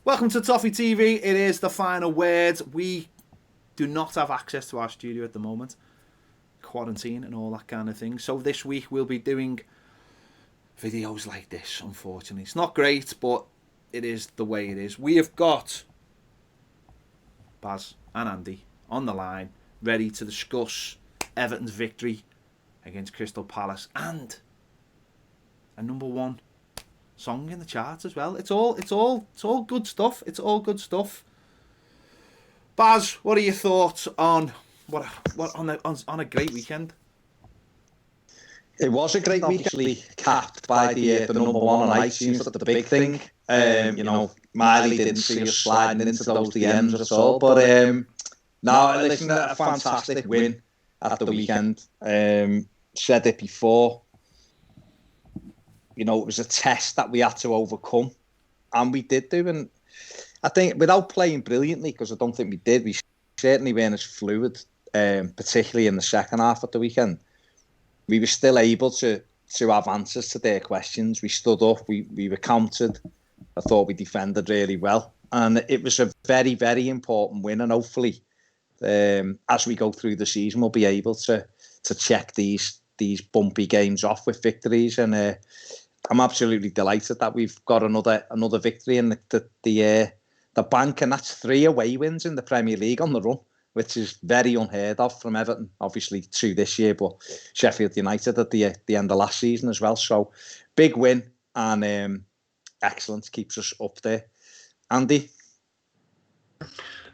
Welcome to Toffee TV. It is the final word. We do not have access to our studio at the moment. Quarantine and all that kind of thing. So this week we'll be doing videos like this, unfortunately. It's not great, but it is the way it is. We have got Baz and Andy on the line, ready to discuss Everton's victory against Crystal Palace and a number one song in the charts as well. It's all good stuff. It's all good stuff. Baz, what are your thoughts on what on a great weekend? It was a great weekend, capped by the number one on iTunes. That's the big thing. Miley didn't see us sliding into those DMs at all. But no, listen, a fantastic win at the weekend. Said it before. It was a test that we had to overcome, and we did do. And I think without playing brilliantly, because I don't think we did, we certainly weren't as fluid, particularly in the second half of the weekend. We were still able to have answers to their questions. We stood up, we were countered. I thought we defended really well. And it was a very, very important win. And hopefully, as we go through the season, we'll be able to check these bumpy games off with victories. And I'm absolutely delighted that we've got another victory in the bank. And that's 3 away wins in the Premier League on the run, which is very unheard of from Everton. Obviously 2 this year, but Sheffield United at the end of last season as well. So big win and excellent, keeps us up there. Andy?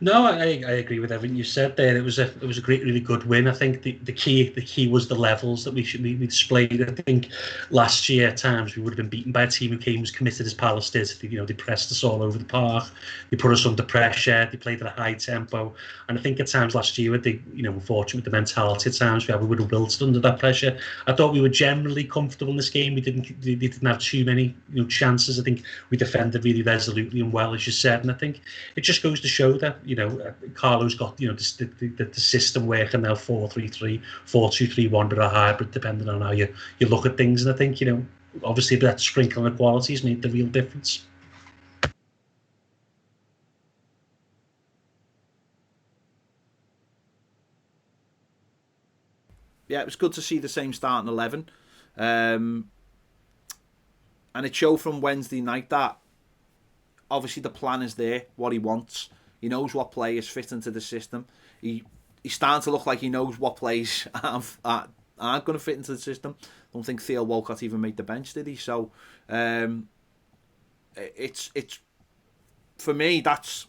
No, I agree with everything you said there. It was a really good win. I think the key was the levels that we displayed. I think last year at times we would have been beaten by a team who came as committed as Palace did. They pressed us all over the park. They put us under pressure. They played at a high tempo. And I think at times last year, with the unfortunate with the mentality at times we would have wilted under that pressure. I thought we were generally comfortable in this game. We didn't have too many chances. I think we defended really resolutely and well, as you said. And I think it just goes to show that Carlo's got the system working now, 4-3-3, 4-2-3-1, but a hybrid depending on how you look at things. And I think obviously that sprinkling of qualities made the real difference. Yeah, it was good to see the same starting 11, and it showed from Wednesday night that obviously the plan is there, what he wants. He knows what players fit into the system. He's starting to look like he knows what players aren't going to fit into the system. I don't think Theo Walcott even made the bench, did he? So it's for me, that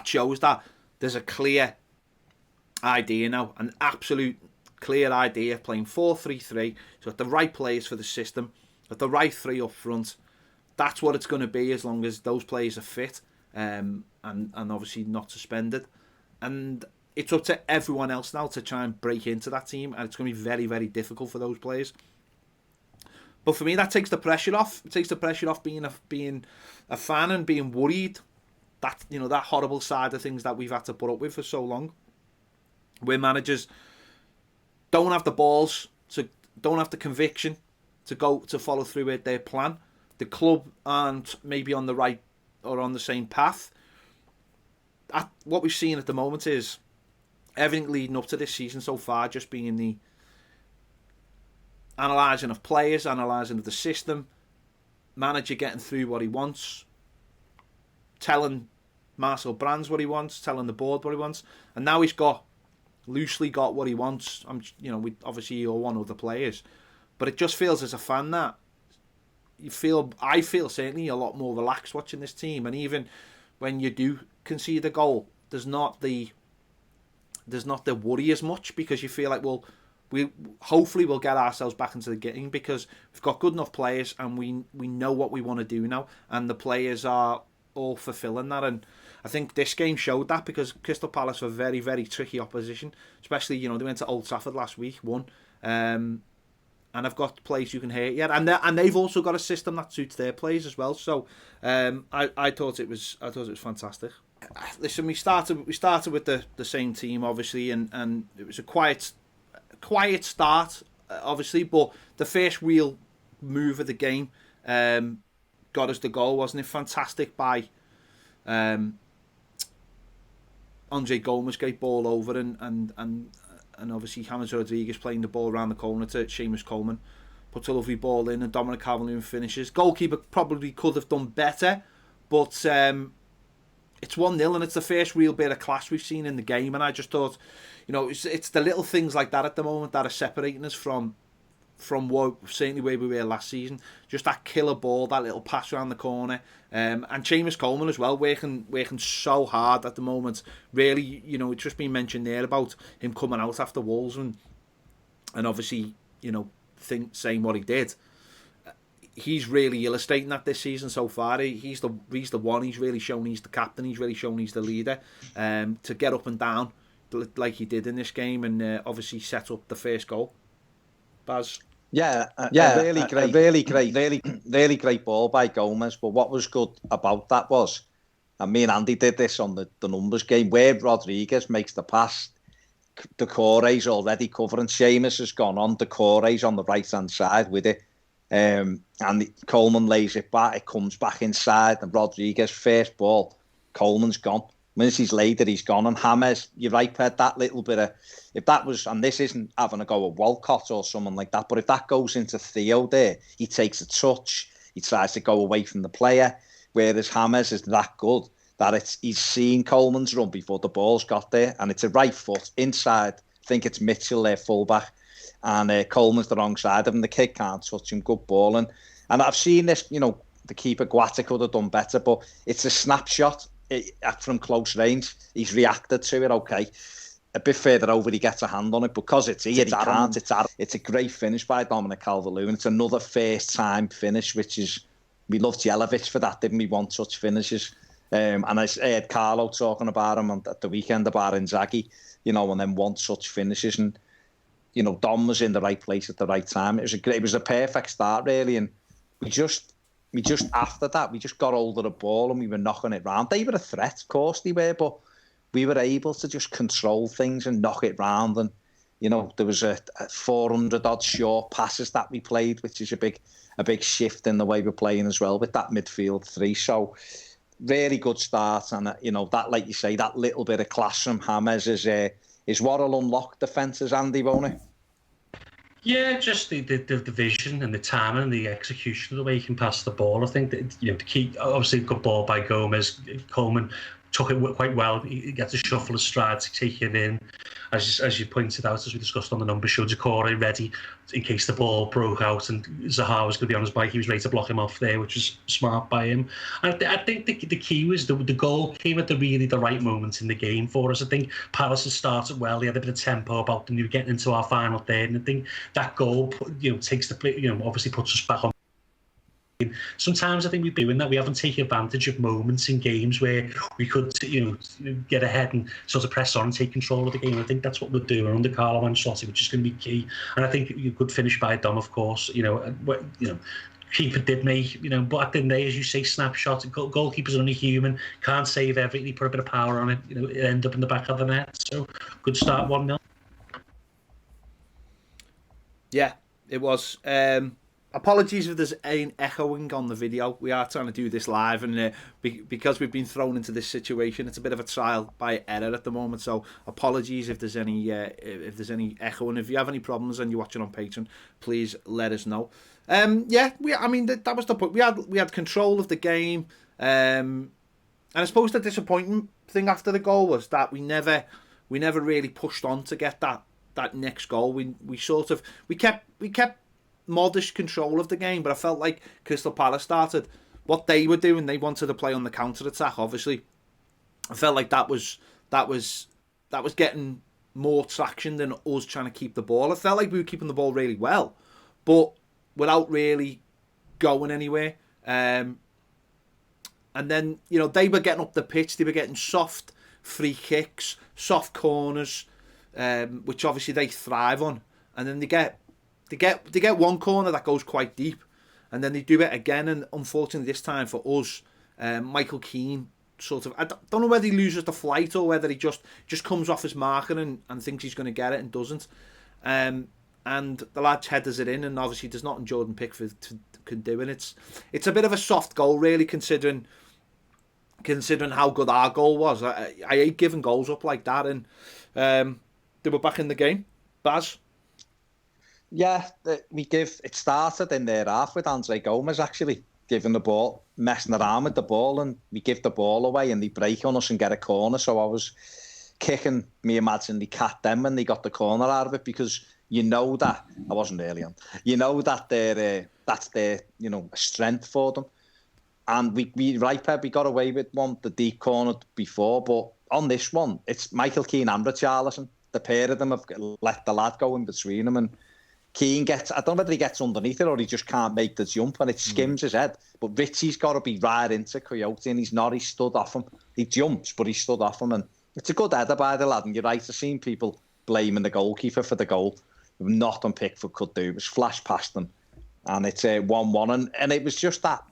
shows that there's a clear idea now, an absolute clear idea, playing 4-3-3. So got the right players for the system, got the right 3 up front. That's what it's going to be as long as those players are fit. And obviously not suspended, and it's up to everyone else now to try and break into that team, and it's going to be very, very difficult for those players. But for me, that takes the pressure off. It takes the pressure off being a fan and being worried that that horrible side of things that we've had to put up with for so long, where managers don't have the balls, don't have the conviction to follow through with their plan. The club aren't maybe on the right or on the same path. What we've seen at the moment is everything leading up to this season so far just being the analysing of players, analysing of the system, manager getting through what he wants, telling Marcel Brands what he wants, telling the board what he wants, and now he's loosely got what he wants. We obviously all want other players, but it just feels as a fan that I feel certainly a lot more relaxed watching this team, and even when you do concede a goal, there's not the worry as much, because you feel like hopefully we'll get ourselves back into the game, because we've got good enough players and we know what we want to do now, and the players are all fulfilling that. And I think this game showed that, because Crystal Palace were very, very tricky opposition, especially they went to Old Trafford last week, won. And I've got players you can hurt yet, and they've also got a system that suits their players as well. So I thought it was fantastic. Listen, we started with the same team, obviously, and it was a quiet start, obviously, but the first real move of the game got us the goal, wasn't it? Fantastic by Andre Gomes great ball over, and obviously James Rodriguez playing the ball around the corner to Seamus Coleman. Puts a lovely ball in, and Dominic Calvert-Lewin finishes. Goalkeeper probably could have done better, but it's 1-0, and it's the first real bit of class we've seen in the game. And I just thought, it's the little things like that at the moment that are separating us from certainly where we were last season. Just that killer ball, that little pass around the corner, and Seamus Coleman as well, working so hard at the moment. Really, it's just been mentioned there about him coming out after Wolves and obviously, saying what he did. He's really illustrating that this season so far. He's the one. He's really shown he's the captain. He's really shown he's the leader. To get up and down like he did in this game, and obviously set up the first goal. Baz. Really great ball by Gomez. But what was good about that was, and me and Andy did this on the numbers game, where Rodriguez makes the pass, Decore's already covering. Seamus has gone on. Decore's on the right hand side with it. And Coleman lays it back. It comes back inside. And Rodriguez, first ball, Coleman's gone. Once he's laid it, he's gone. And James, you're right, Ped, that little bit of... If that was... And this isn't having a go at Walcott or someone like that, but if that goes into Theo there, he takes a touch. He tries to go away from the player. Whereas James is that good that he's seen Coleman's run before the ball's got there. And it's a right foot inside. I think it's Mitchell there, fullback. And Coleman's the wrong side of him. The kick can't touch him. Good ball. And I've seen this, the keeper Guata could have done better, but it's a snapshot from close range. He's reacted to it, okay. A bit further over, he gets a hand on it. Because it's here, he can't. It's a great finish by Dominic Calvert-Lewin. It's another first-time finish, which is... We loved Jelavic for that, didn't we? One such finishes. And I heard Carlo talking about him at the weekend, about Inzaghi, and then one such finishes. And, Dom was in the right place at the right time. It was a perfect start, really. And we just after that, we just got hold of the ball and we were knocking it round. They were a threat, of course they were, but we were able to just control things and knock it round. And, there was a 400-odd short passes that we played, which is a big shift in the way we're playing as well with that midfield three. So, really good start. And, that, like you say, that little bit of class from James is what will unlock defences, Andy, won't it? Yeah, just the vision and the timing and the execution of the way he can pass the ball. I think that, the key, obviously, good ball by Gomez. Coleman took it quite well. He gets a shuffle of stride to take it in. As you pointed out, as we discussed on the number show, Decore ready in case the ball broke out and Zaha was going to be on his bike. He was ready to block him off there, which was smart by him. And I think the key was the goal came at the right moment in the game for us. I think Palace had started well. They had a bit of tempo about them. They were getting into our final third, and I think that goal, takes the play. Obviously puts us back on. Sometimes I think we're doing that. We haven't taken advantage of moments in games where we could, get ahead and sort of press on and take control of the game. I think that's what we're doing under Carlo Ancelotti, which is going to be key. And I think a good finish by Dom, of course. Keeper did make, but at the end of the day, as you say, snapshot. Goalkeeper's only human, can't save everything. He put a bit of power on it. It ended up in the back of the net. So good start, 1-0. Yeah, it was. Apologies if there's any echoing on the video. We are trying to do this live, and because we've been thrown into this situation, it's a bit of a trial by error at the moment. So apologies if there's any echoing. If you have any problems and you're watching on Patreon, please let us know. That was the point. We had control of the game, and I suppose the disappointing thing after the goal was that we never really pushed on to get that next goal. We kept modest control of the game, but I felt like Crystal Palace started what they were doing. They wanted to play on the counter attack. Obviously, I felt like that was getting more traction than us trying to keep the ball. I felt like we were keeping the ball really well, but without really going anywhere. And then they were getting up the pitch. They were getting soft free kicks, soft corners, which obviously they thrive on. And then they get one corner that goes quite deep, and then they do it again. And unfortunately, this time for us, Michael Keane sort of, I don't know whether he loses the flight or whether he just comes off his marker and thinks he's going to get it and doesn't. And the lad headers it in, and obviously there's nothing Jordan Pickford can do, and it's a bit of a soft goal, really, considering considering how good our goal was. I hate giving goals up like that, and they were back in the game. Baz? Yeah, it started in their half with Andre Gomez actually giving the ball, messing around with the ball, and we give the ball away and they break on us and get a corner. So I was kicking, me imagine they capped them when they got the corner out of it, because you know that, I wasn't early on, you know that that's their, a strength for them. And we got away with one, the deep corner before, but on this one, it's Michael Keane and Richarlison. The pair of them have let the lad go in between them, and Keane gets, I don't know whether he gets underneath it or he just can't make the jump and it skims his head. But Richie's got to be right into Coyote, and he's not. He stood off him. He jumps, but he stood off him. And it's a good header by the lad. And you're right, I've seen people blaming the goalkeeper for the goal. Nothing Pickford could do. It was flashed past them. And it's a 1-1. And it was just that.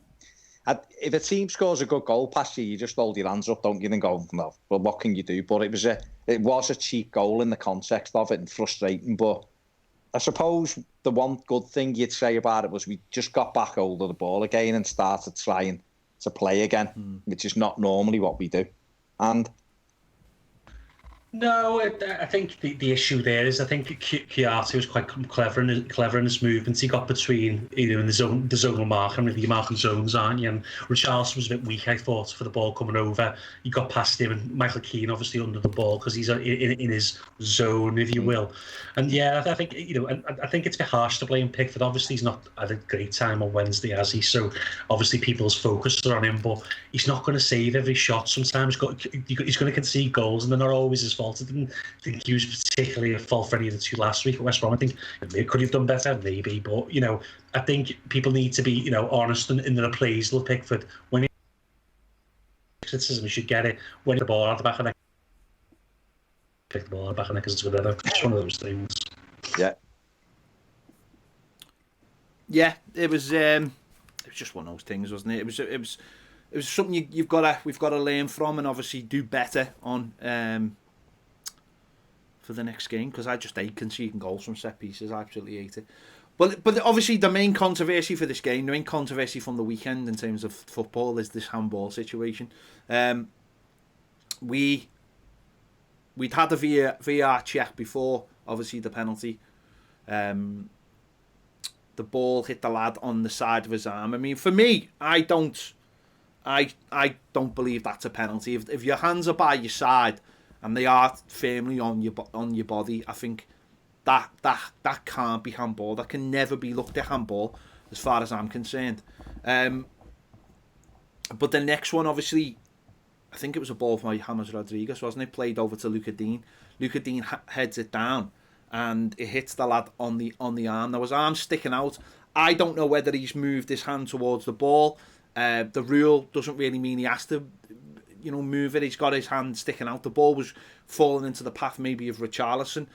If a team scores a good goal past you, you just hold your hands up, don't you, and go, no, well, what can you do? But it was a cheap goal in the context of it, and frustrating. But I suppose the one good thing you'd say about it was we just got back hold of the ball again and started trying to play again, which is not normally what we do. And no, I think the issue there is I think Coyote was quite clever in his movements. He got between in the zonal mark, and really you're marking zones, aren't you? And Richarlison was a bit weak, I thought, for the ball coming over. He got past him, and Michael Keane obviously under the ball because he's in his zone, if you will. And yeah, I think I think it's a bit harsh to blame Pickford. Obviously, he's not had a great time on Wednesday, has he? So obviously people's focus are on him, but he's not going to save every shot. Sometimes he's going to concede goals, and they're not always his fault. I didn't think he was particularly at fault for any of the two last week at West Brom. I think he could have done better, maybe, but I think people need to be honest in their appraisal of Pickford. When he criticism, he should get it. When the ball out the back of the neck, pick the ball out the back of the neck because it's good. It's one of those things. Yeah, it was just one of those things, wasn't it? It was something we've got to learn from and obviously do better on for the next game, because I just hate conceding goals from set pieces. I absolutely hate it. But obviously the main controversy for this game, the main controversy from the weekend in terms of football, is this handball situation. We'd had a VR check before, obviously the penalty. The ball hit the lad on the side of his arm. I mean, for me, I don't believe that's a penalty. If your hands are by your side and they are firmly on your body, I think that can't be handball. That can never be looked at handball, as far as I'm concerned. But the next one, obviously, I think it was a ball from James Rodriguez, wasn't it? Played over to Luca Dean. Luca Dean heads it down, and it hits the lad on the arm. Now his arm's sticking out. I don't know whether he's moved his hand towards the ball. The rule doesn't really mean he has to, move it. He's got his hand sticking out. The ball was falling into the path maybe of Richarlison.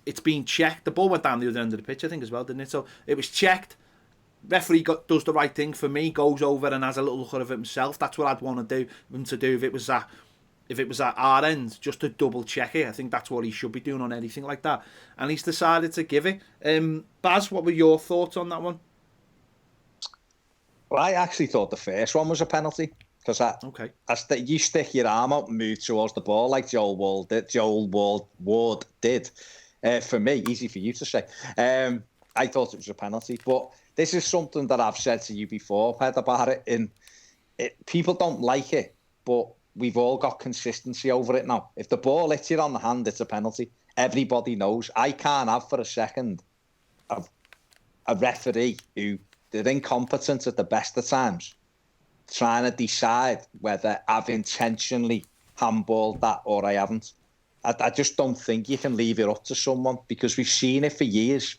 It's been checked. The ball went down the other end of the pitch, I think, as well, didn't it? So it was checked. Referee does the right thing for me. Goes over and has a little look at it himself. That's what I'd want to do him to do if it was at our end, just to double check it. I think that's what he should be doing on anything like that. And he's decided to give it. Baz, what were your thoughts on that one? Well, I actually thought the first one was a penalty, because you stick your arm out and move towards the ball like Joel Ward did. For me, easy for you to say. I thought it was a penalty, but this is something that I've said to you before, Ped, about it. People don't like it, but we've all got consistency over it now. If the ball hits you on the hand, it's a penalty. Everybody knows. I can't have for a second a referee who they're incompetent at the best of times, trying to decide whether I've intentionally handballed that or I haven't. I just don't think you can leave it up to someone, because we've seen it for years.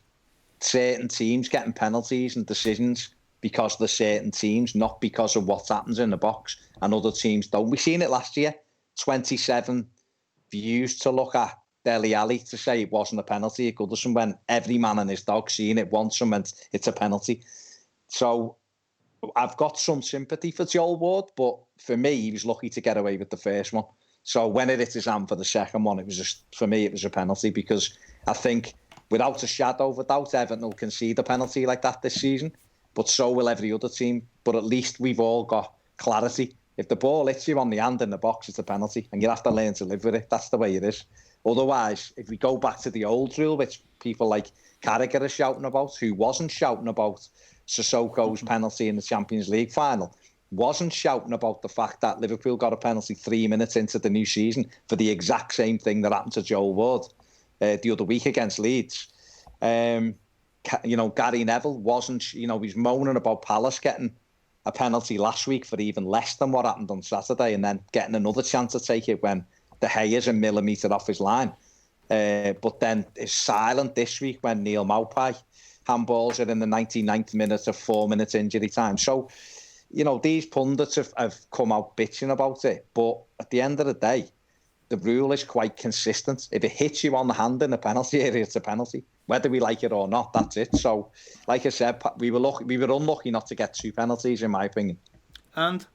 Certain teams getting penalties and decisions because of the certain teams, not because of what happens in the box, and other teams don't. We've seen it last year. 27 views to look at Dele Alli to say it wasn't a penalty at Goodison, when every man and his dog seen it once and went, it's a penalty. So I've got some sympathy for Joel Ward, but for me, he was lucky to get away with the first one. So when it hit his hand for the second one, it was for me, it was a penalty, because I think without a shadow of a doubt, Everton will concede a penalty like that this season, but so will every other team. But at least we've all got clarity. If the ball hits you on the hand in the box, it's a penalty, and you have to learn to live with it. That's the way it is. Otherwise, if we go back to the old rule, which people like Carragher are shouting about, who wasn't shouting about Sissoko's penalty in the Champions League final, wasn't shouting about the fact that Liverpool got a penalty 3 minutes into the new season for the exact same thing that happened to Joel Ward the other week against Leeds. Gary Neville wasn't, he's moaning about Palace getting a penalty last week for even less than what happened on Saturday, and then getting another chance to take it when De Gea is a millimetre off his line. But then is silent this week when Neil Maupay handballs it in the 99th minute of 4 minutes injury time. So, these pundits have come out bitching about it. But at the end of the day, the rule is quite consistent. If it hits you on the hand in the penalty area, it's a penalty. Whether we like it or not, that's it. So, like I said, we were unlucky not to get 2 penalties, in my opinion. And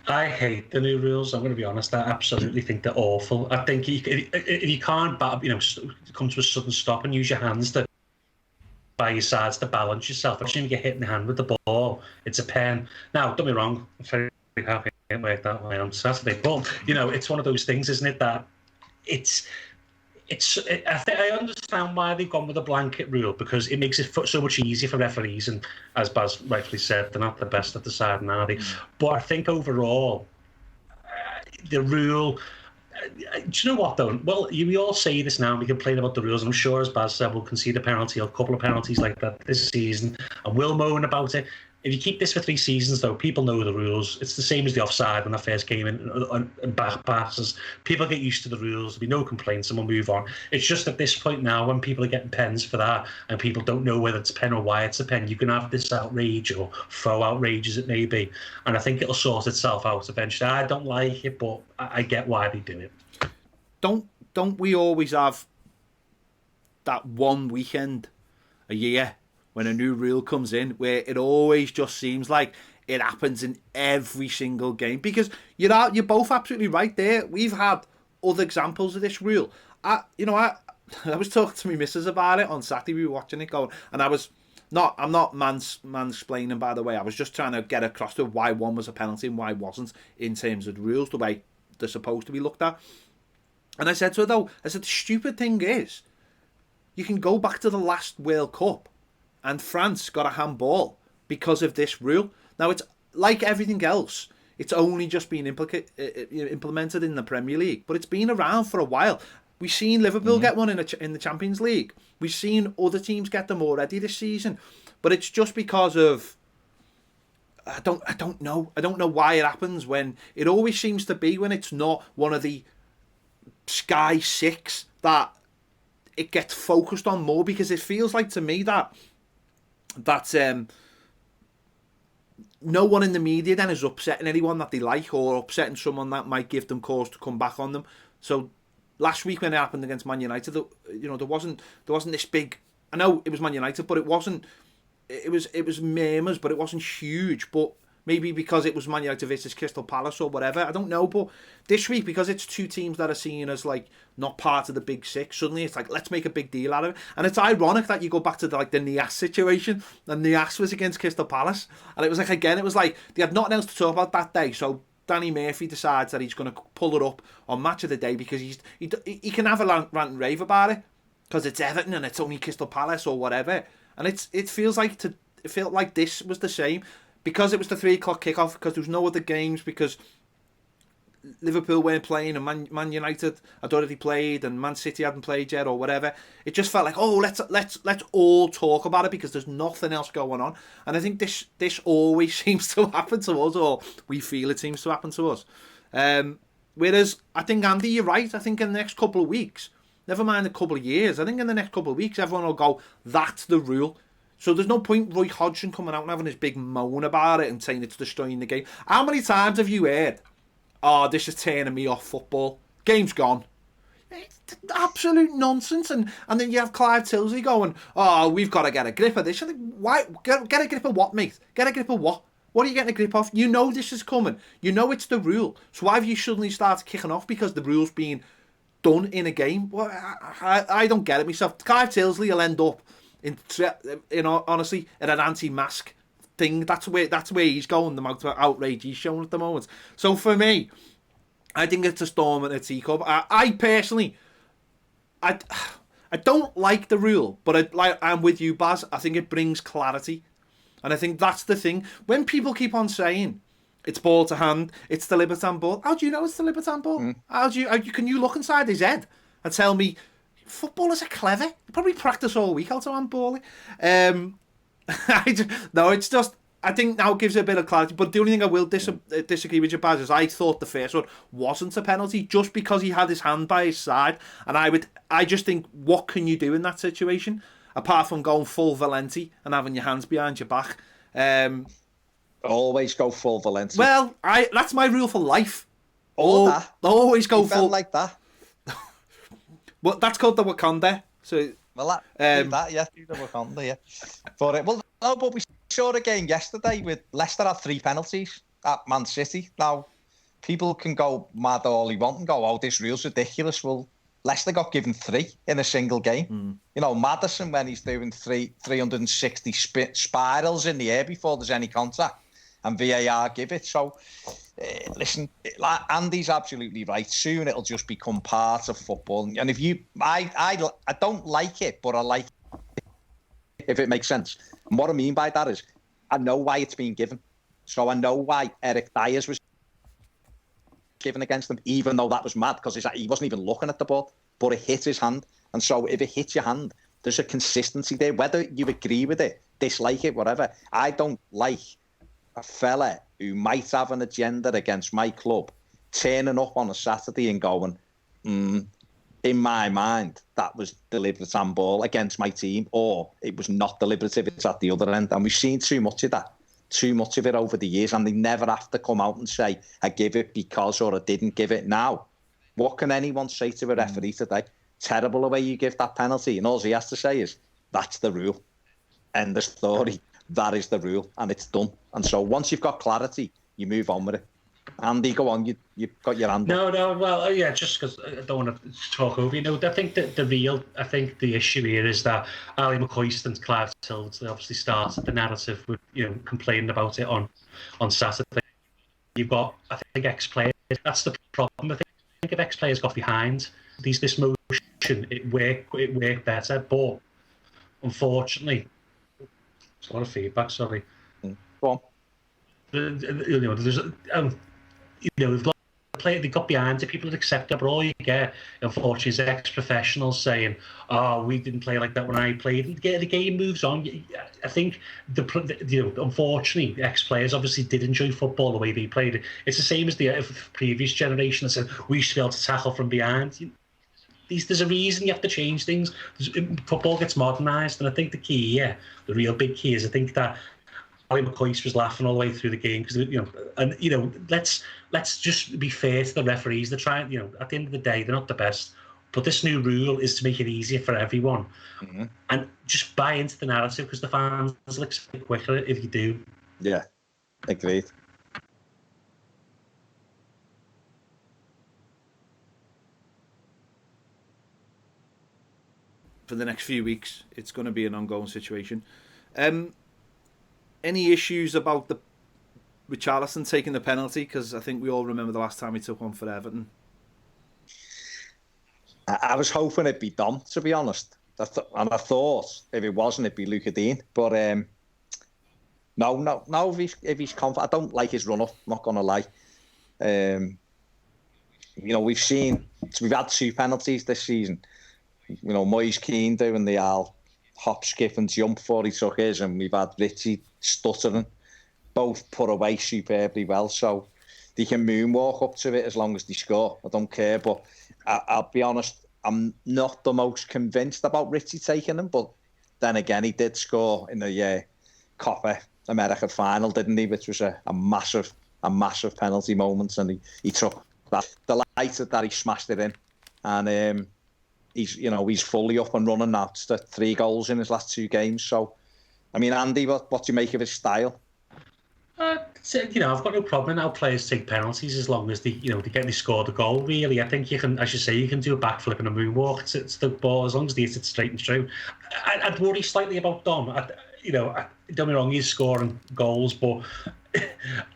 I hate the new rules. I'm going to be honest. I absolutely think they're awful. I think if you can't, come to a sudden stop and use your hands by your sides to balance yourself, I shouldn't get hit in the hand with the ball. It's a pen. Now, don't be wrong. I'm very happy it worked that way on Saturday. But it's one of those things, isn't it? That I understand why they've gone with a blanket rule, because it makes it so much easier for referees, and as Baz rightfully said, they're not the best at deciding, are they? But I think overall, the rule... do you know what, though? Well, we all say this now, and we complain about the rules. I'm sure, as Baz said, we'll concede a penalty or a couple of penalties like that this season, and we'll moan about it. If you keep this for 3 seasons, though, people know the rules. It's the same as the offside when I first came in, and back passes. People get used to the rules. There'll be no complaints, and we'll move on. It's just at this point now, when people are getting pens for that, and people don't know whether it's a pen or why it's a pen, you can have this outrage, or faux outrage as it may be. And I think it'll sort itself out eventually. I don't like it, but I get why they do it. Don't we always have that one weekend a year when a new rule comes in where it always just seems like it happens in every single game? Because you're both absolutely right there. We've had other examples of this rule. I was talking to my missus about it on Saturday. We were watching it going, and I'm not mansplaining, by the way. I was just trying to get across to why one was a penalty and why it wasn't in terms of the rules, the way they're supposed to be looked at. And I said to her, though, the stupid thing is, you can go back to the last World Cup and France got a handball because of this rule. Now, it's like everything else. It's only just been implemented in the Premier League, but it's been around for a while. We've seen Liverpool get one in the Champions League. We've seen other teams get them already this season. But it's just because of... I don't know. I don't know why it happens when... It always seems to be when it's not one of the Sky 6 that it gets focused on more, because it feels like to me that no one in the media then is upsetting anyone that they like, or upsetting someone that might give them cause to come back on them. So last week when it happened against Man United, there wasn't this big... I know it was Man United, but it wasn't... It was murmurs, but it wasn't huge. But maybe because it was Man United versus Crystal Palace or whatever, I don't know. But this week, because it's 2 teams that are seen as like not part of the big 6, suddenly it's like, let's make a big deal out of it. And it's ironic that you go back to the Nias situation, and Nias was against Crystal Palace, and it was like, again, it was like they had nothing else to talk about that day, so Danny Murphy decides that he's going to pull it up on Match of the Day because he can have a rant and rave about it because it's Everton and it's only Crystal Palace or whatever. And it feels like it felt like this was the same, because it was the 3 o'clock kickoff, because there was no other games, because Liverpool weren't playing and Man United had already played and Man City hadn't played yet or whatever. It just felt like, oh, let's all talk about it because there's nothing else going on. And I think this always seems to happen to us, or we feel it seems to happen to us. Whereas I think, Andy, you're right. I think in the next couple of weeks, never mind a couple of years, I think in the next couple of weeks everyone will go, that's the rule. So there's no point Roy Hodgson coming out and having this big moan about it and saying it's destroying the game. How many times have you heard, oh, this is turning me off football, game's gone? It's absolute nonsense. And then you have Clive Tilsley going, oh, we've got to get a grip of this. I think, why? Get a grip of what, mate? Get a grip of what? What are you getting a grip of? You know this is coming. You know it's the rule. So why have you suddenly started kicking off because the rule's being done in a game? Well, I don't get it myself. Clive Tilsley will end up honestly, in an anti-mask thing. That's where he's going. The amount of outrage he's showing at the moment. So for me, I think it's a storm in a teacup. I personally, I don't like the rule, but I'm with you, Baz. I think it brings clarity, and I think that's the thing. When people keep on saying it's ball to hand, it's the Libertan ball. How do you know it's the Libertan ball? Can you look inside his head and tell me footballers are clever? They probably practice all week how to handball it. No, it's just, I think now gives it a bit of clarity. But the only thing I will disagree with you, Baz, is I thought the first one wasn't a penalty just because he had his hand by his side. And I just think, what can you do in that situation apart from going full Valenti and having your hands behind your back? Always go full Valenti. Well, that's my rule for life. That. Always go full. like that. Well, that's called the Wakanda. So. Well, the Wakanda, yeah. But we saw the game yesterday with Leicester had 3 penalties at Man City. Now, people can go mad all they want and go, "Oh, this rule's ridiculous." Well, Leicester got given 3 in a single game. You know, Maddison, when he's doing 360 spirals in the air before there's any contact, and VAR give it. So, listen, Andy's absolutely right. Soon it'll just become part of football. And I don't like it, but I like it, if it makes sense. And what I mean by that is, I know why it's been given. So I know why Eric Dyers was given against him, even though that was mad, because he wasn't even looking at the ball, but it hit his hand. And so if it hits your hand, there's a consistency there, whether you agree with it, dislike it, whatever. I don't like a fella who might have an agenda against my club turning up on a Saturday and going, in my mind, that was deliberate handball against my team, or it was not deliberate if it's at the other end. And we've seen too much of that, too much of it over the years, and they never have to come out and say, I give it because, or I didn't give it now. What can anyone say to a referee today? Terrible the way you give that penalty, and all he has to say is, that's the rule. End of story. That is the rule, and it's done. And so once you've got clarity, you move on with it. Andy, go on. You've got your hand up. No. Well, yeah, just because I don't want to talk over you. No, I think that the issue here is that Ali McCoist and Clive Tildesley obviously started the narrative with, complaining about it on Saturday. You've got, I think, ex-players. That's the problem. I think if ex-players got behind this motion, it worked better. But unfortunately, there's a lot of feedback. Sorry. Go on. They got behind it. People would accept it, but all you get, unfortunately, is ex-professionals saying, "Oh, we didn't play like that when I played." And the game moves on. I think unfortunately, ex-players obviously did enjoy football the way they played it. It's the same as the previous generation that said we should be able to tackle from behind. There's a reason you have to change things. Football gets modernised, and I think the real big key is, I think that Ali McCoist was laughing all the way through the game because let's just be fair to the referees. They're trying, at the end of the day, they're not the best. But this new rule is to make it easier for everyone, and just buy into the narrative, because the fans will accept it quicker if you do. Yeah, agreed. For the next few weeks, it's going to be an ongoing situation. Any issues about Richarlison taking the penalty? Because I think we all remember the last time he took one for Everton. I was hoping it'd be Dom, to be honest. And I thought if it wasn't, it'd be Luca Dean. But no. If he's confident, I don't like his run-up. Not gonna lie. We've had 2 penalties this season. Moise Keane doing the hop, skip and jump before he took his, and we've had Richie stuttering. Both put away superbly well, so they can moonwalk up to it as long as they score. I don't care, but I'll be honest, I'm not the most convinced about Richie taking them, but then again, he did score in the Copa America final, didn't he, which was a massive penalty moment, and he took that. Delighted that he smashed it in, and he's fully up and running now. It's 3 goals in his last 2 games. So, I mean, Andy, what do you make of his style? I've got no problem in how players take penalties as long as they score the goal. Really, I think you can, as you say, you can do a backflip and a moonwalk. It's the ball as long as they hit it straight and true. I'd worry slightly about Dom. don't get me wrong, he's scoring goals, but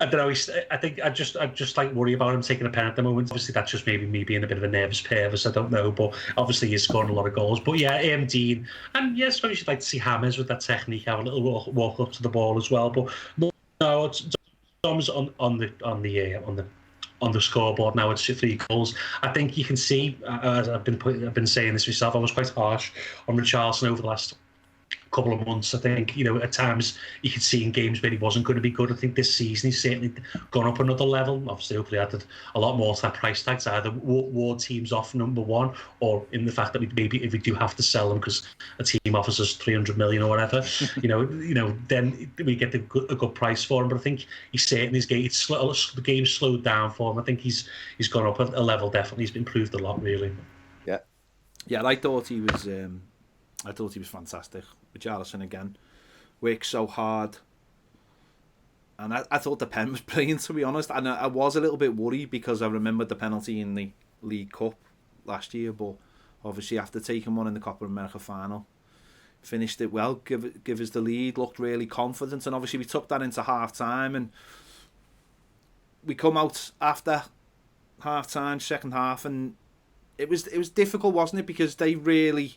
I don't know. I think I just like worry about him taking a pen at the moment. Obviously, that's just maybe me being a bit of a nervous pervers. I don't know, but obviously he's scoring a lot of goals. But yeah, Dean, and yes, I suppose you'd like to see Hammers with that technique, have a little walk up to the ball as well. But no, it's Dom's on the scoreboard now. It's 3 goals. I think you can see, as I've been saying this myself, I was quite harsh on Richarlison over the last couple of months. I think, at times you could see in games where he wasn't going to be good. I think this season he's certainly gone up another level. Obviously, hopefully added a lot more to that price tag to either ward teams off number one, or in the fact that maybe if we do have to sell them because a team offers us 300 million or whatever, then we get a good price for him. But I think he's certainly the game's slowed down for him. I think he's gone up a level. Definitely, he's improved a lot, really. Yeah. I thought he was. I thought he was fantastic. Richarlison again works so hard, and I thought the pen was brilliant, to be honest. And I was a little bit worried because I remembered the penalty in the League Cup last year, but obviously after taking one in the Copa America final, finished it well, give us the lead, looked really confident, and obviously we took that into half time, and we come out after half time, second half, and it was difficult, wasn't it? Because they really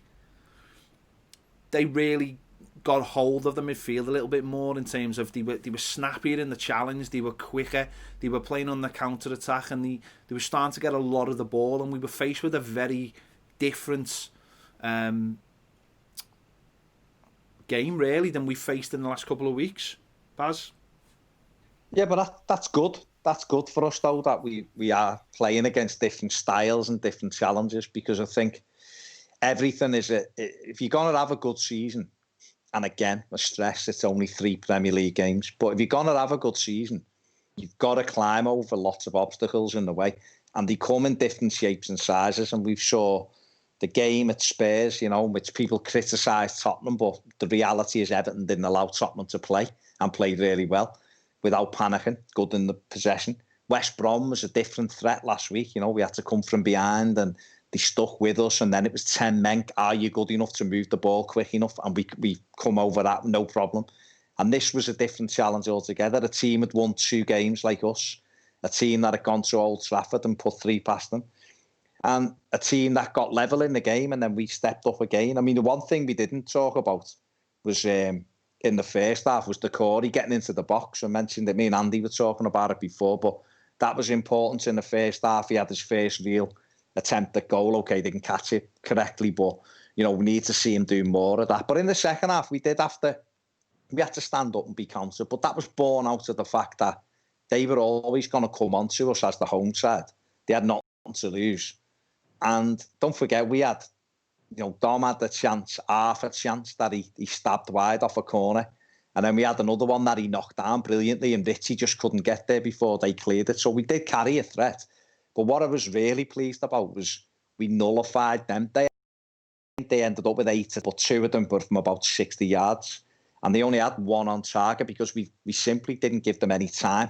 got hold of the midfield a little bit more in terms of they were snappier in the challenge, they were quicker, they were playing on the counter attack, and they were starting to get a lot of the ball, and we were faced with a very different game really than we faced in the last couple of weeks. Baz? Yeah, but that's good. That's good for us though, that we are playing against different styles and different challenges, because I think everything is if you're going to have a good season, and again, I stress it's only 3 Premier League games, but if you're going to have a good season, you've got to climb over lots of obstacles in the way, and they come in different shapes and sizes. And we've saw the game at Spurs, which people criticised Tottenham, but the reality is Everton didn't allow Tottenham to play and played really well without panicking, good in the possession. West Brom was a different threat last week. We had to come from behind and they stuck with us, and then it was 10 men. Are you good enough to move the ball quick enough? And we come over that, no problem. And this was a different challenge altogether. A team had won 2 games like us, a team that had gone to Old Trafford and put 3 past them, and a team that got level in the game, and then we stepped up again. I mean, the one thing we didn't talk about was in the first half was Corey getting into the box. I mentioned that me and Andy were talking about it before, but that was important in the first half. He had his first real attempt at goal. Okay, they can catch it correctly, but we need to see him do more of that. But in the second half, we had to stand up and be counted. But that was born out of the fact that they were always going to come onto us as the home side. They had nothing to lose. And don't forget, we had, Dom had the chance, half a chance that he stabbed wide off a corner. And then we had another one that he knocked down brilliantly, and Richie just couldn't get there before they cleared it. So we did carry a threat. But what I was really pleased about was we nullified them. They ended up with 8, but 2 of them were from about 60 yards. And they only had 1 on target because we simply didn't give them any time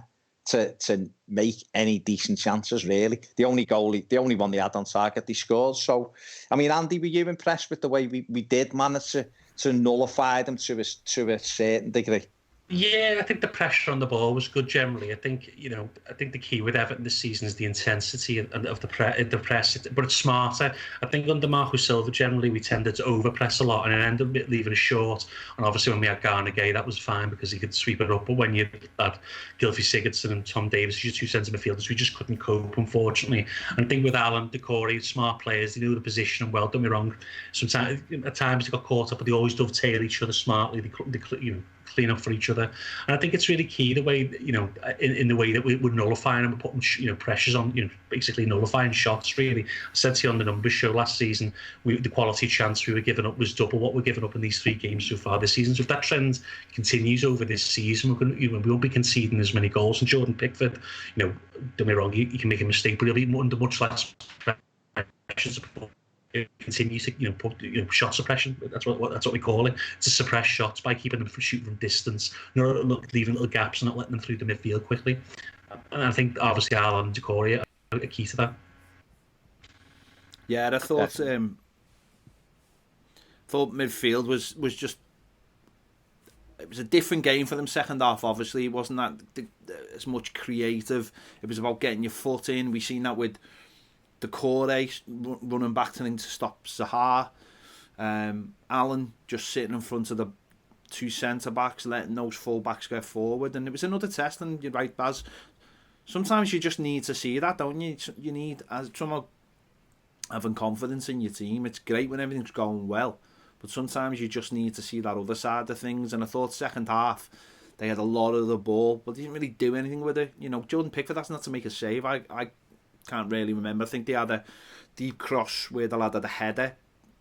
to make any decent chances, really. The only one they had on target, they scored. So, I mean, Andy, were you impressed with the way we did manage to nullify them to a certain degree? Yeah, I think the pressure on the ball was good generally. I think the key with Everton this season is the intensity of the press, but it's smarter. I think under Marco Silva generally we tended to overpress a lot and end up leaving it short. And obviously when we had Garner Gay, that was fine because he could sweep it up. But when you had Gylfi Sigurdsson and Tom Davies, your 2 centre midfielders, we just couldn't cope, unfortunately. And I think with Alan, Decore, smart players, they knew the position and well. Don't be wrong. Sometimes at times they got caught up, but they always dovetail each other smartly. They clean up for each other. And I think it's really key the way, in the way that we're nullifying and we're putting, pressures on, basically nullifying shots, really. I said to you on the numbers show last season, the quality chance we were giving up was double what we're giving up in these 3 games so far this season. So if that trend continues over this season, we won't be conceding as many goals. And Jordan Pickford, don't get me wrong, he can make a mistake, but he'll be under much less pressure to continue to put shot suppression. That's what we call it. To suppress shots by keeping them from shooting from distance, leaving little gaps and not letting them through the midfield quickly. And I think obviously Alan and Decore are key to that. Yeah, I thought midfield was just it was a different game for them second half. Obviously, it wasn't that as much creative. It was about getting your foot in. We've seen that with Decore running back to him to stop Zaha. Allen just sitting in front of the two centre-backs, letting those full-backs go forward. And it was another test, and you're right, Baz. Sometimes you just need to see that, don't you? You need, as someone having confidence in your team. It's great when everything's going well, but sometimes you just need to see that other side of things. And I thought second half, they had a lot of the ball, but they didn't really do anything with it. You know, Jordan Pickford, that's not to make a save. I can't really remember. I think they had a deep cross where the lad had a header.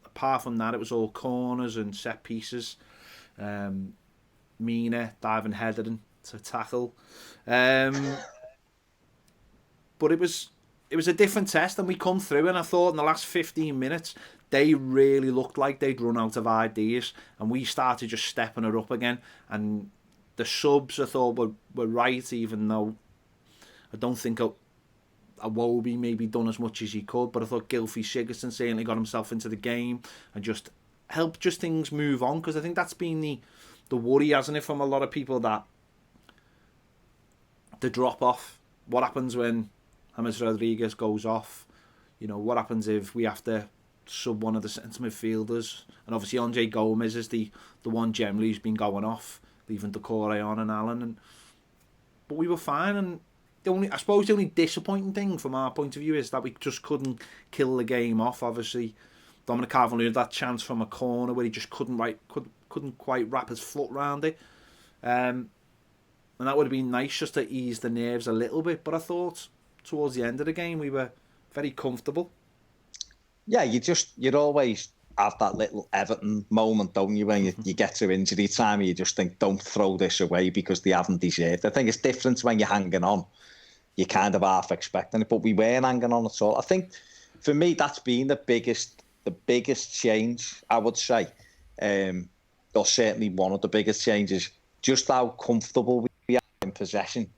Apart from that, it was all corners and set pieces. Mina diving heading to tackle. But it was a different test, and we come through, and I thought in the last 15 minutes, they really looked like they'd run out of ideas, and we started just stepping it up again. And the subs, I thought, were right, even though I don't think Iwobi maybe done as much as he could, but I thought Gylfi Sigurdsson certainly got himself into the game and just helped just things move on, because I think that's been the worry, hasn't it, from a lot of people, that the drop off. What happens when James Rodriguez goes off? You know, what happens if we have to sub one of the centre midfielders? And obviously Andre Gomez is the one generally who's been going off, leaving Decore on and Allen. But we were fine, and I suppose the only disappointing thing from our point of view is that we just couldn't kill the game off. Obviously, Dominic Calvert-Lewin had that chance from a corner where he just couldn't quite wrap his foot around it. And that would have been nice just to ease the nerves a little bit. But I thought towards the end of the game we were very comfortable. Yeah, you'd always have that little Everton moment, don't you, when you get to injury time, you just think, don't throw this away because they haven't deserved it. I think it's different when you're hanging on. You're kind of half expecting it, but we weren't hanging on at all. I think for me that's been the biggest change, I would say, or certainly one of the biggest changes, just how comfortable we are in possession.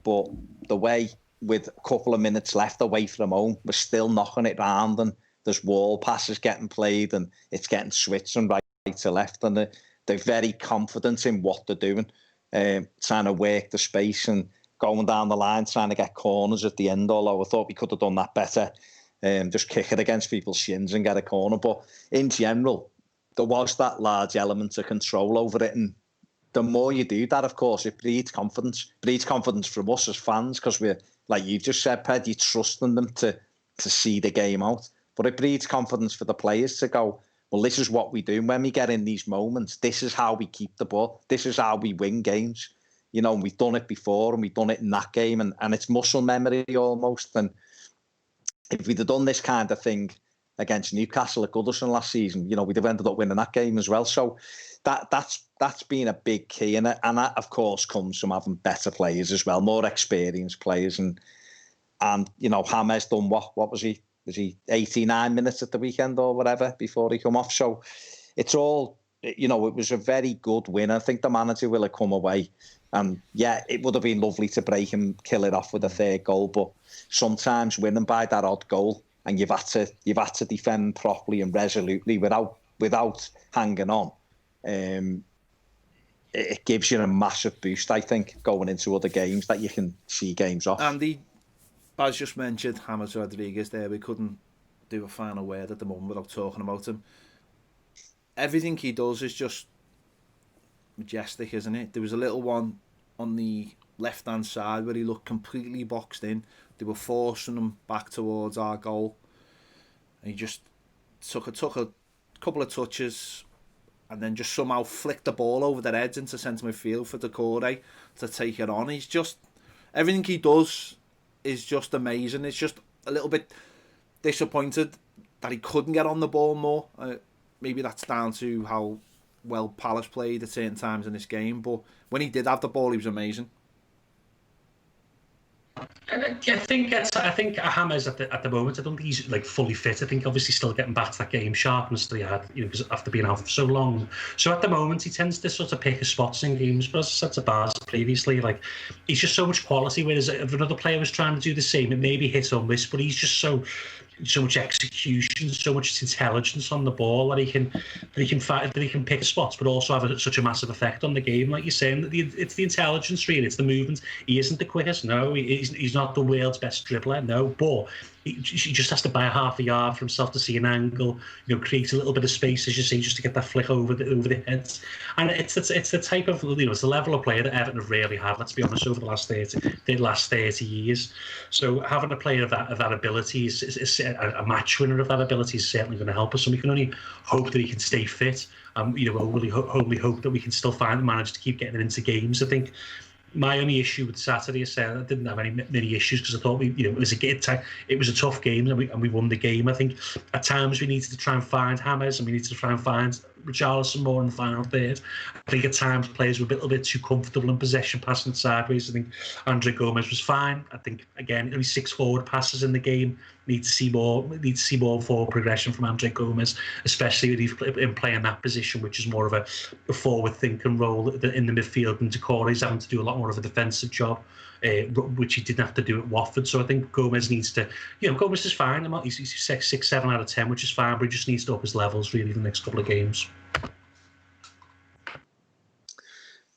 But the way, with a couple of minutes left away from home, we're still knocking it round, and there's wall passes getting played, and it's getting switched from right to left, and they're very confident in what they're doing, trying to work the space and going down the line, trying to get corners at the end, although I thought we could have done that better. Just kick it against people's shins and get a corner. But in general, there was that large element of control over it, and the more you do that, of course, it breeds confidence. It breeds confidence from us as fans, because we're, like you've just said, Ped, you're trusting them to see the game out. But it breeds confidence for the players to go, well, this is what we do when we get in these moments. This is how we keep the ball. This is how we win games. You know, and we've done it before, and we've done it in that game, and it's muscle memory almost. And if we'd have done this kind of thing against Newcastle at Goodison last season, you know, we'd have ended up winning that game as well. So that's been a big key, and that, of course, comes from having better players as well, more experienced players. And you know, James done what was he? Was he 89 minutes at the weekend or whatever before he come off? So it's all, you know, it was a very good win. I think the manager will have come away. And yeah, it would have been lovely to break and kill it off with a third goal. But sometimes winning by that odd goal, and you've had to defend properly and resolutely without hanging on, it gives you a massive boost, I think, going into other games that you can see games off. Andy, as just mentioned, James Rodriguez there, we couldn't do a final word at the moment without talking about him. Everything he does is just majestic, isn't it? There was a little one on the left-hand side where he looked completely boxed in. They were forcing him back towards our goal. And he just took a couple of touches and then just somehow flicked the ball over their heads into centre midfield for Decore to take it on. He's just... everything he does is just amazing. It's just a little bit disappointed that he couldn't get on the ball more. Maybe that's down to how well Palace played at certain times in this game, but when he did have the ball, he was amazing. I think James at the moment, I don't think he's like fully fit. I think obviously still getting back to that game sharpness that he had, you know, because after being out for so long. So at the moment, he tends to sort of pick his spots in games. But as I said to Bars previously, like, he's just so much quality. Whereas if another player was trying to do the same, it maybe hit or miss. But he's just so so much execution, so much intelligence on the ball that he can pick spots, but also have such a massive effect on the game. Like you're saying, it's the intelligence, really. It's the movement. He isn't the quickest. No, he's not the world's best dribbler. No, but he just has to buy half a yard for himself to see an angle. Create a little bit of space, as you say, just to get that flick over the heads. And it's the type of it's the level of player that Everton have really had. Let's be honest, over the last 30 years. So having a player of that ability is a match winner of that ability is certainly going to help us. And we can only hope that he can stay fit. Only hope that we can still manage to keep getting into games. I think my only issue with Saturday is I didn't have many issues because I thought it was a tough game and we won the game. I think at times we needed to try and find James and we needed to try and find Richarlison more in the final third. I think at times players were a little bit too comfortable in possession, passing sideways. I think Andre Gomez was fine. I think again only 6 forward passes in the game. Need to see more forward progression from Andre Gomez, especially in playing that position, which is more of a forward thinking role in the midfield. And Decore's having to do a lot more of a defensive job, which he didn't have to do at Watford. So I think Gomez needs to, Gomez is fine. He's 6, 7 out of 10, which is fine, but he just needs to up his levels really the next couple of games.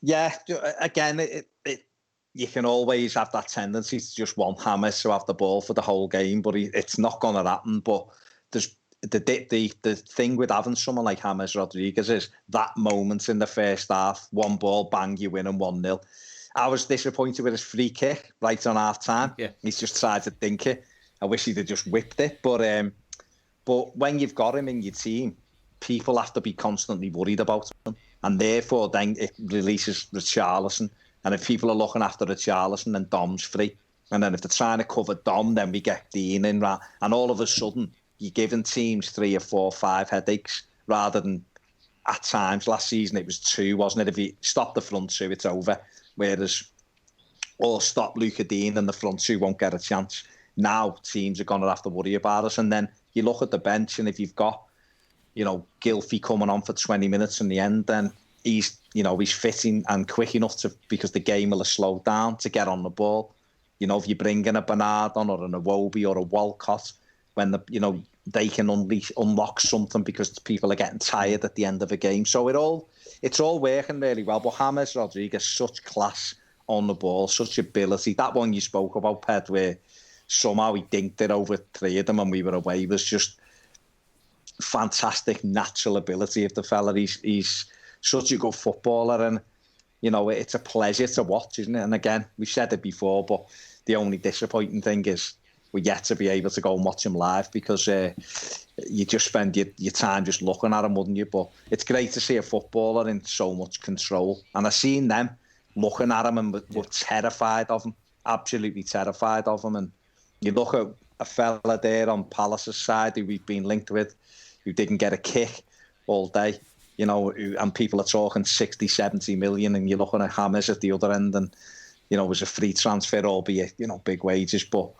Yeah, again, you can always have that tendency to just want James to have the ball for the whole game, but it's not going to happen. But there's the thing with having someone like James Rodriguez is that moment in the first half, one ball, bang, you win and 1-0. I was disappointed with his free kick right on half time. Yeah. He's just tried to dink it. I wish he'd have just whipped it. But when you've got him in your team, people have to be constantly worried about him. And therefore, then it releases Richarlison. And if people are looking after Richarlison, then Dom's free. And then if they're trying to cover Dom, then we get Dean in. And all of a sudden, you're giving teams 3 or 4 or 5 headaches rather than at times. Last season, it was 2, wasn't it? If you stop the front 2, it's over. Whereas, or stop Luca Dean and the front 2 won't get a chance. Now, teams are going to have to worry about us. And then you look at the bench, and if you've got, Gylfi coming on for 20 minutes in the end, then he's fitting and quick enough because the game will have slowed down to get on the ball. If you bring in a Bernard on or an Iwobi or a Walcott, when they can unlock something because people are getting tired at the end of a game. So it's all working really well. But James Rodriguez, such class on the ball, such ability. That one you spoke about, Ped, where somehow he dinked it over 3 of them and we were away, was just fantastic natural ability of the fella. He's such a good footballer, and it's a pleasure to watch, isn't it? And again, we've said it before, but the only disappointing thing is we're yet to be able to go and watch him live because you just spend your time just looking at him, wouldn't you? But it's great to see a footballer in so much control. And I've seen them looking at him and were terrified of him, absolutely terrified of him. And you look at a fella there on Palace's side who we've been linked with, who didn't get a kick all day, and people are talking 60, 70 million, and you're looking at James at the other end, and, it was a free transfer, albeit, big wages, but,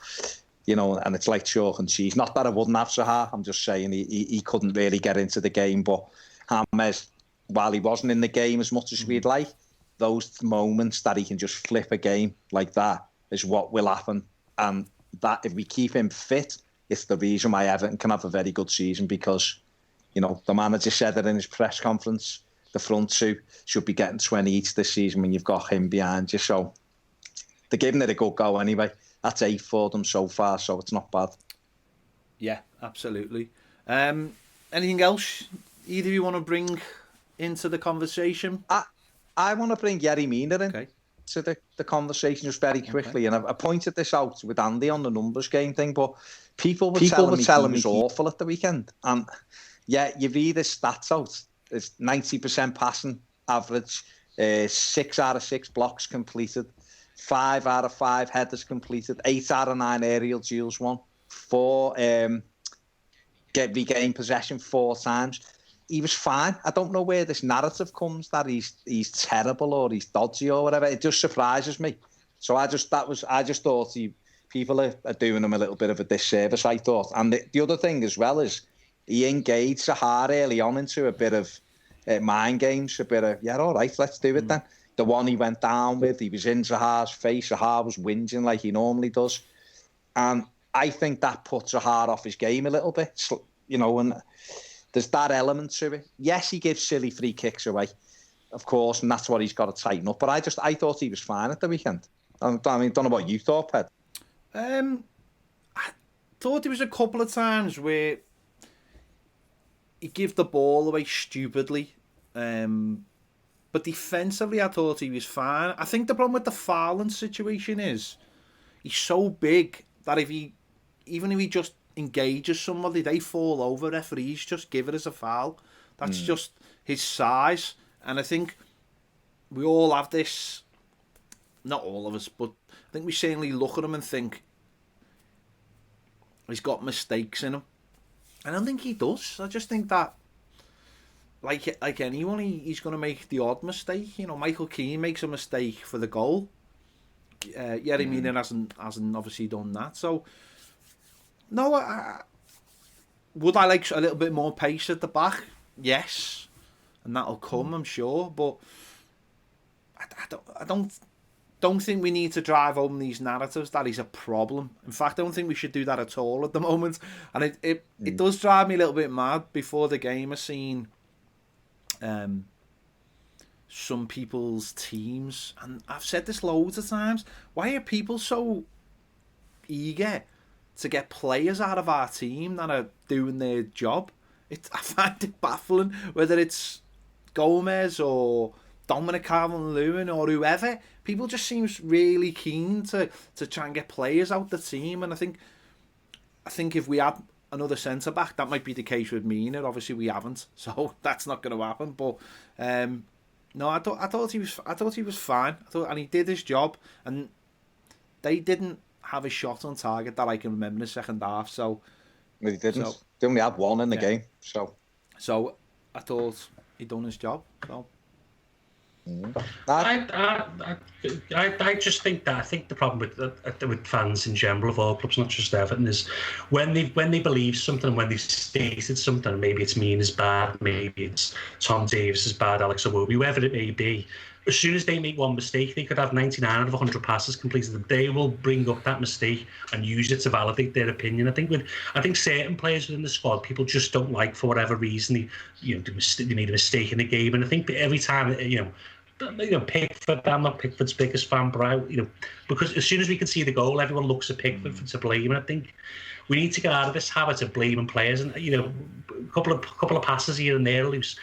and it's like chalk and cheese. Not that I wouldn't have Zaha, I'm just saying he couldn't really get into the game, but James, while he wasn't in the game as much as we'd like, those moments that he can just flip a game like that is what will happen, and that if we keep him fit, it's the reason why Everton can have a very good season because, the manager said it in his press conference, the front 2 should be getting 20 each this season when you've got him behind you. So they're giving it a good go anyway. That's 8 for them so far, so it's not bad. Yeah, absolutely. Anything else either of you want to bring into the conversation? I want to bring Yerry Mina in to the conversation just very quickly. And I pointed this out with Andy on the numbers game thing, but people were telling me he was awful at the weekend. And yeah, you read his stats out. It's 90% passing average, 6 out of 6 blocks completed, 5 out of 5 headers completed, 8 out of 9 aerial duels won, 4 regained possession 4 times. He was fine. I don't know where this narrative comes that he's terrible or he's dodgy or whatever. It just surprises me. So I just thought people are doing him a little bit of a disservice, I thought. And the other thing as well is he engaged Zaha early on into a bit of mind games, a bit of, yeah, all right, let's do it then. The one he went down with, he was in Zaha's face. Zaha was whinging like he normally does. And I think that puts a heart off his game a little bit, you know, and there's that element to it. Yes, he gives silly free kicks away, of course, and that's what he's got to tighten up. But I thought he was fine at the weekend. I mean, don't know what you thought, Ped. I thought there was a couple of times where he gave the ball away stupidly. But defensively, I thought he was fine. I think the problem with the McPartland situation is he's so big that even if he just engages somebody, they fall over. Referees just give it as a foul. That's just his size. And I think we all have this, not all of us, but I think we certainly look at him and think he's got mistakes in him. I don't think he does. I just think that, like anyone, he's going to make the odd mistake. You know, Michael Keane makes a mistake for the goal. Yerry Mina hasn't obviously done that. So, no, would I like a little bit more pace at the back? Yes, and that'll come, I'm sure. But I don't think we need to drive home these narratives that he's a problem. In fact, I don't think we should do that at all at the moment. And it does drive me a little bit mad. Before the game, I've seen some people's teams, and I've said this loads of times, why are people so eager to get players out of our team that are doing their job? I find it baffling, whether it's Gomez or Dominic Calvert-Lewin or whoever. People just seems really keen to try and get players out the team, and I think if we had another centre back, that might be the case with Mina. Obviously, we haven't, so that's not going to happen. But no, I thought he was fine. And he did his job, and they didn't have a shot on target that I can remember in the second half. So he didn't. They only had one in the game. So I thought he'd done his job. So. I just think that the problem with fans in general of all clubs, not just Everton, is when they believe something, when they've stated something, maybe it's me is bad, maybe it's Tom Davis is bad, Alex Iwobi, whoever it may be. As soon as they make one mistake, they could have 99 out of 100 passes completed. They will bring up that mistake and use it to validate their opinion. I think certain players within the squad, people just don't like for whatever reason. They made a mistake in the game, and I think every time Pickford, I'm not Pickford's biggest fan, but because as soon as we can see the goal, everyone looks at Pickford to blame. And I think we need to get out of this habit of blaming players. And a couple of passes here and there, loose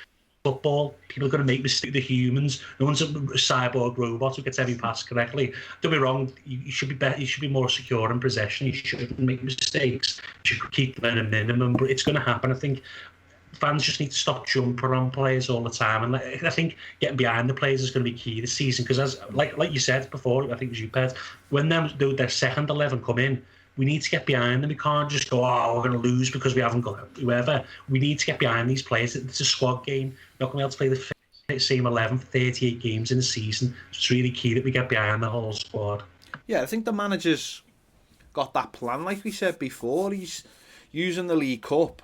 football. People are going to make mistakes. They're humans. No one's a cyborg robot who gets every pass correctly. Don't be wrong. You should be better. You should be more secure in possession. You shouldn't make mistakes. You should keep them at a minimum. But it's going to happen. I think fans just need to stop jumping on players all the time, and I think getting behind the players is going to be key this season. Because as like you said before, I think it was you, Pet, when their second 11 come in, we need to get behind them. We can't just go, we're going to lose because we haven't got whoever. We need to get behind these players. It's a squad game. We're not going to be able to play the same 11 for 38 games in a season. It's really key that we get behind the whole squad. Yeah, I think the manager's got that plan. Like we said before, he's using the League Cup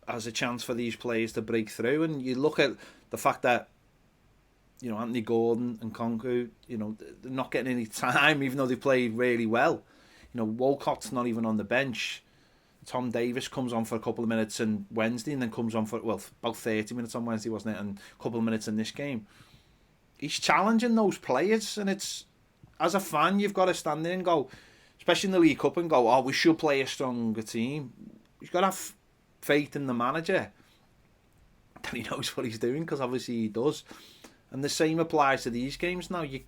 as a chance for these players to break through. And you look at the fact that, Anthony Gordon and Konku, they're not getting any time, even though they played really well. Walcott's not even on the bench. Tom Davis comes on for a couple of minutes on Wednesday and then comes on for, about 30 minutes on Wednesday, wasn't it? And a couple of minutes in this game. He's challenging those players, and it's, as a fan, you've got to stand there and go, especially in the League Cup, and go, we should play a stronger team. You've got to have faith in the manager that he knows what he's doing, because obviously he does. And the same applies to these games now. You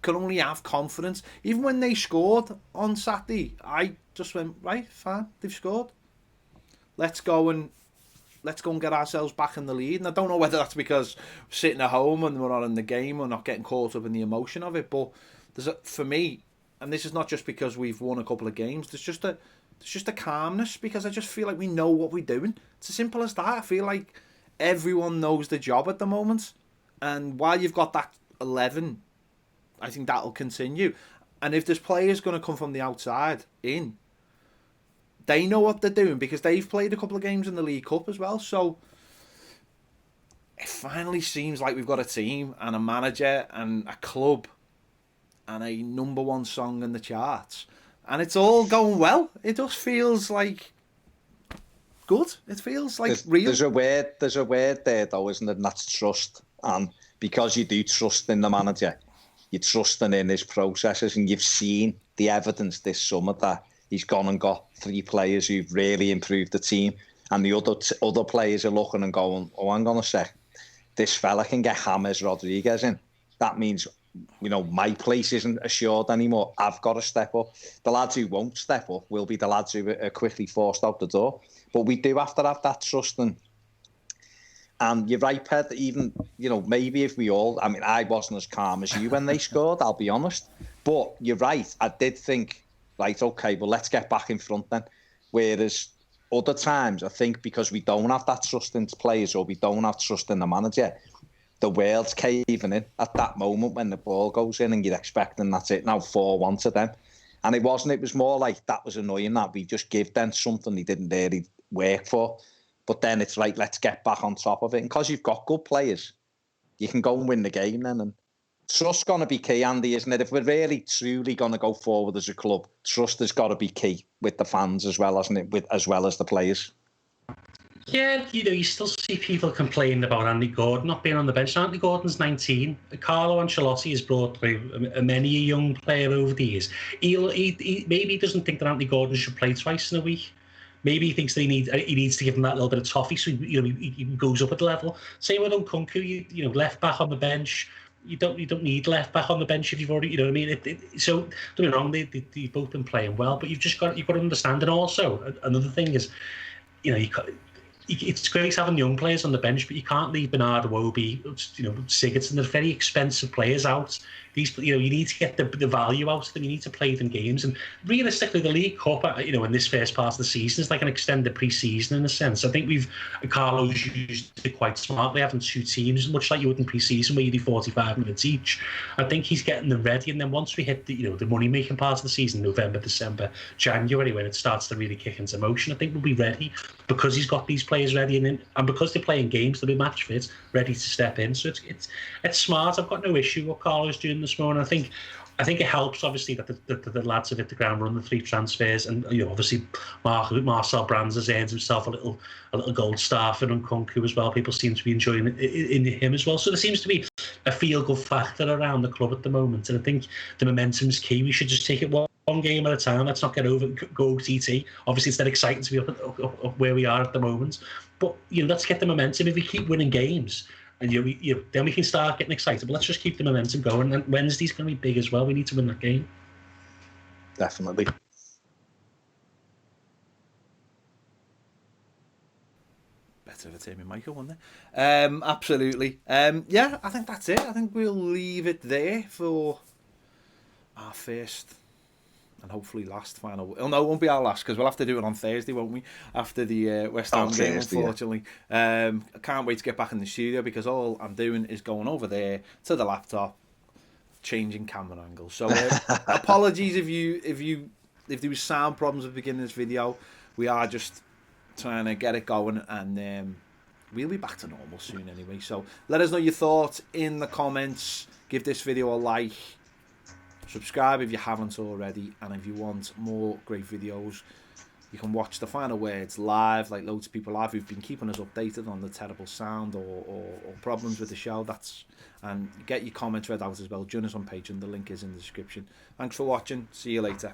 can only have confidence. Even when they scored on Saturday, I just went, right, fine, they've scored. Let's go and get ourselves back in the lead. And I don't know whether that's because we're sitting at home and we're not in the game, we're not getting caught up in the emotion of it. But for me, and this is not just because we've won a couple of games, there's just a calmness, because I just feel like we know what we're doing. It's as simple as that. I feel like everyone knows the job at the moment. And while you've got that 11, I think that'll continue. And if there's players going to come from the outside in, they know what they're doing, because they've played a couple of games in the League Cup as well. So it finally seems like we've got a team and a manager and a club and a number one song in the charts and it's all going well. It just feels like good. It feels like real. There's a word there though, isn't it? And that's trust. And because you do trust in the manager, you're trusting in his processes, and you've seen the evidence this summer that he's gone and got 3 players who've really improved the team, and the other players are looking and going, oh, hang on a sec, this fella can get James Rodriguez in. That means, my place isn't assured anymore. I've got to step up. The lads who won't step up will be the lads who are quickly forced out the door. But we do have to have that trust. And you're right, Ped, even, maybe if we all... I mean, I wasn't as calm as you when they scored, I'll be honest. But you're right. I did think, right, okay, well, let's get back in front then. Whereas other times, I think because we don't have that trust in players, or we don't have trust in the manager, the world's caving in at that moment when the ball goes in, and you're expecting that's it now, 4-1 to them. And it wasn't. It was more like that was annoying that we just give them something they didn't really work for. But then it's like, let's get back on top of it. And because you've got good players, you can go and win the game then. And trust's going to be key, Andy, isn't it? If we're really, truly going to go forward as a club, trust has got to be key with the fans as well, hasn't it? As well as the players. Yeah, you still see people complaining about Andy Gordon not being on the bench. Andy Gordon's 19. Carlo Ancelotti has brought through many a young player over the years. He maybe doesn't think that Andy Gordon should play twice in a week. Maybe he thinks that he needs to give him that little bit of toffee, so he goes up at the level. Same with Nkunku, left back on the bench. You don't need left back on the bench if you've already, what I mean. So don't be wrong, they've both been playing well, but you've got to understand. And also another thing is, it's great having young players on the bench, but you can't leave Bernardo Obi, Sigurdsson. They're very expensive players out. These, you need to get the value out of them. You need to play them games. And realistically, the League Cup, in this first part of the season, is like an extended pre-season in a sense. I think Carlo's used it quite smartly, having 2 teams, much like you would in pre-season, where you do 45 minutes each. I think he's getting them ready, and then once we hit the money-making part of the season, November, December, January, when it starts to really kick into motion, I think we'll be ready because he's got these players ready, and because they're playing games, they'll be match fit, ready to step in. So it's smart. I've got no issue with what Carlo's doing this morning. I think it helps, obviously, that the lads have hit the ground running, the 3 transfers, and obviously Marcel Brands has earned himself a little gold star for Nkunku as well. People seem to be enjoying it in him as well. So there seems to be a feel-good factor around the club at the moment, and I think the momentum's key. We should just take it one game at a time. Let's not go OTT. Obviously, it's not exciting to be up where we are at the moment, but let's get the momentum. If we keep winning games, and then we can start getting excited. But let's just keep the momentum going. And Wednesday's going to be big as well. We need to win that game. Definitely. Better of a team in Michael, wasn't there? Absolutely. Yeah, I think that's it. I think we'll leave it there for our first and hopefully last final. Oh no, it won't be our last, because we'll have to do it on Thursday, won't we? After the West Ham game, unfortunately. Yeah. I can't wait to get back in the studio, because all I'm doing is going over there to the laptop, changing camera angles. So apologies if there was sound problems at the beginning of this video. We are just trying to get it going, and we'll be back to normal soon anyway. So let us know your thoughts in the comments. Give this video a like. Subscribe if you haven't already, and if you want more great videos, you can watch the final words live, like loads of people have who've been keeping us updated on the terrible sound or problems with the show. And get your comments read out as well. Join us on Patreon, the link is in the description. Thanks for watching, see you later.